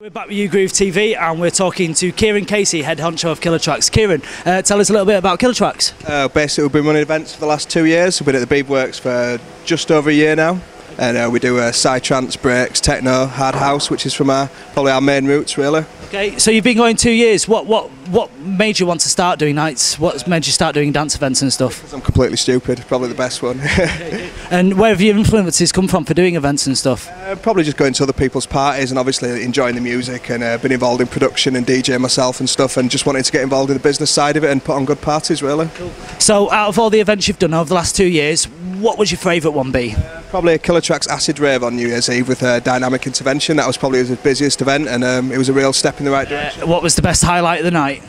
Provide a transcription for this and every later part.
We're back with Groove TV and we're talking to Kieran Casey, head honcho of Killertrax. Kieran, tell us a little bit about Killertrax. Basically, we've been running events for the last 2 years. We've been at the Beaverworks for just over a year now. And we do psytrance, breaks, techno, hard house, which is from probably our main roots, really. Okay, so you've been going 2 years. What made you want to start doing nights? What made you start doing dance events and stuff? Because I'm completely stupid, probably the best one. And where have your influences come from for doing events and stuff? Probably just going to other people's parties and obviously enjoying the music, and been involved in production and DJ myself and stuff, and just wanting to get involved in the business side of it and put on good parties, really. Cool. So out of all the events you've done over the last 2 years, what would your favourite one be? Probably a Killertrax acid rave on New Year's Eve with dynamic intervention. That was probably the busiest event, and it was a real step in the right direction. What was the best highlight of the night?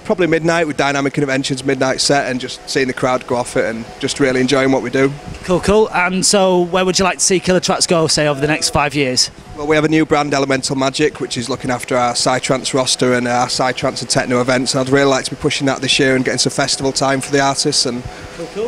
Probably midnight with dynamic interventions, midnight set, and just seeing the crowd go off it and just really enjoying what we do. Cool, cool. And so where would you like to see Killertrax go, say, over the next 5 years? Well, we have a new brand, Elemental Magic, which is looking after our psytrance roster and our psytrance and techno events. I'd really like to be pushing that this year and getting some festival time for the artists and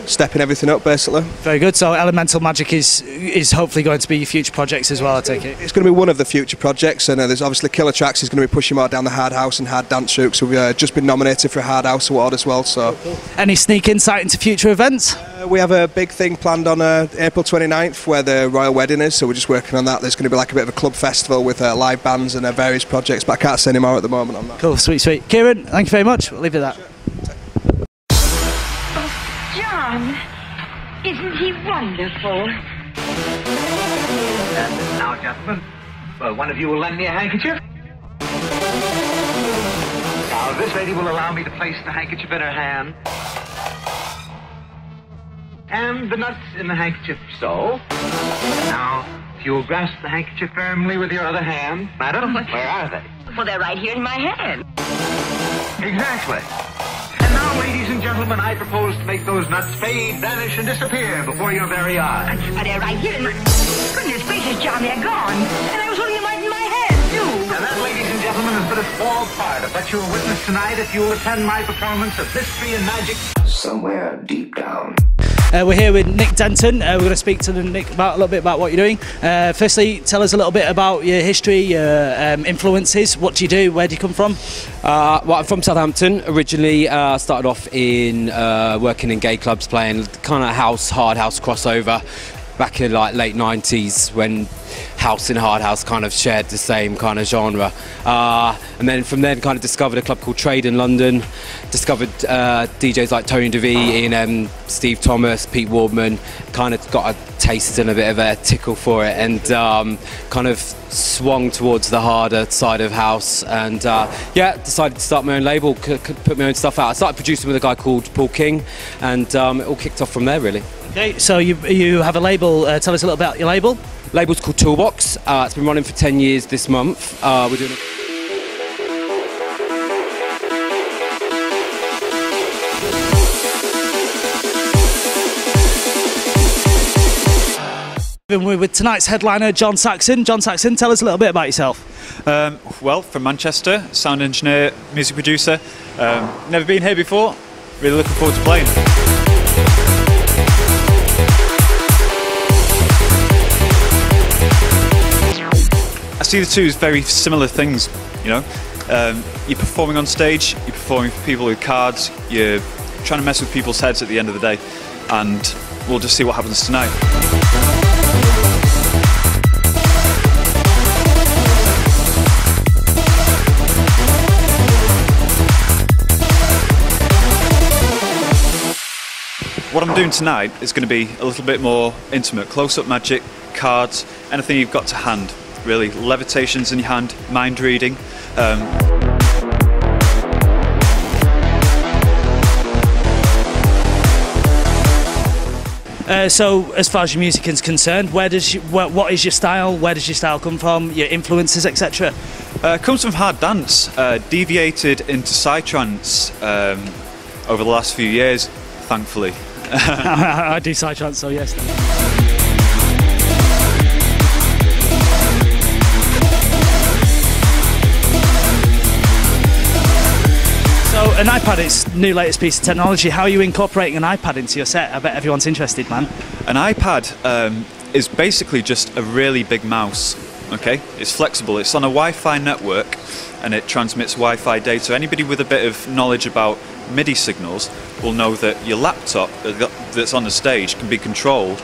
stepping everything up, basically. Very good. So Elemental Magic is hopefully going to be your future projects as well, I take it? It's going to be one of the future projects, and there's obviously Killertrax is going to be pushing more down the hard house and hard dance route, so we've just been nominated for a hard house award as well. So, Any sneak insight into future events? We have a big thing planned on April 29th where the royal wedding is, so we're just working on that. There's going to be like a bit of a club festival with live bands and various projects, but I can't say any more at the moment on that. Cool, sweet, sweet. Kieran, thank you very much. We'll leave it at that. Oh, John, isn't he wonderful? And now, gentlemen, well, one of you will lend me a handkerchief. Now, this lady will allow me to place the handkerchief in her hand. And the nuts in the handkerchief, so. Now, if you will grasp the handkerchief firmly with your other hand. Madam, where are they? Well, they're right here in my hand. Exactly. And now, ladies and gentlemen, I propose to make those nuts fade, vanish, and disappear before your very eyes. They're right here in my... Goodness gracious, John, they're gone. And I was holding them right in my hand, too. And that, ladies and gentlemen, is but a small part of what you will witness tonight if you will attend my performance of mystery and magic. Somewhere deep down. We're here with Nick Denton. We're going to speak to Nick a little bit about what you're doing. Firstly, tell us a little bit about your history, your influences. What do you do? Where do you come from? Well, I'm from Southampton originally. Started off in working in gay clubs, playing kind of hard house crossover back in like late 90s when house and hard house kind of shared the same kind of genre, and then from then kind of discovered a club called Trade in London, discovered DJs like Tony DeVee, Ian Steve Thomas, Pete Wardman, kind of got a taste and a bit of a tickle for it, and kind of swung towards the harder side of house, and yeah, decided to start my own label, put my own stuff out. I started producing with a guy called Paul King, and it all kicked off from there, really. Okay, so you have a label. Tell us a little about your label. Label's called Toolbox. It's been running for 10 years this month. We're doing We're with tonight's headliner, John Saxon. John Saxon, tell us a little bit about yourself. Well, from Manchester, sound engineer, music producer. Never been here before. Really looking forward to playing. I see the two as very similar things, you know. You're performing on stage, you're performing for people with cards, you're trying to mess with people's heads at the end of the day, and we'll just see what happens tonight. What I'm doing tonight is going to be a little bit more intimate, close-up magic, cards, anything you've got to hand. Really, levitations in your hand, mind reading. So, as far as your music is concerned, what is your style? Where does your style come from? Your influences, etc. Comes from hard dance, deviated into psytrance over the last few years, thankfully. I do psytrance, so yes. So an iPad is new latest piece of technology. How are you incorporating an iPad into your set? I bet everyone's interested, man. An iPad is basically just a really big mouse Okay, it's flexible. It's on a Wi-Fi network, and it transmits Wi-Fi data. Anybody with a bit of knowledge about MIDI signals will know that your laptop that's on the stage can be controlled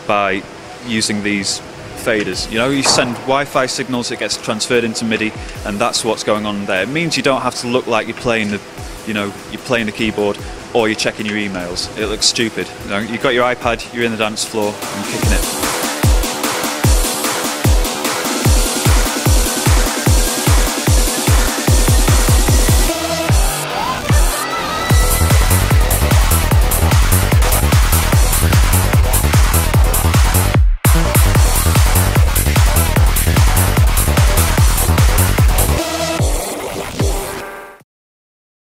by using these faders. You know, you send Wi-Fi signals, it gets transferred into MIDI, and that's what's going on there. It means you don't have to look like you're playing the, you're playing the keyboard or you're checking your emails. It looks stupid. You know, you've got your iPad, you're in the dance floor, and kicking it.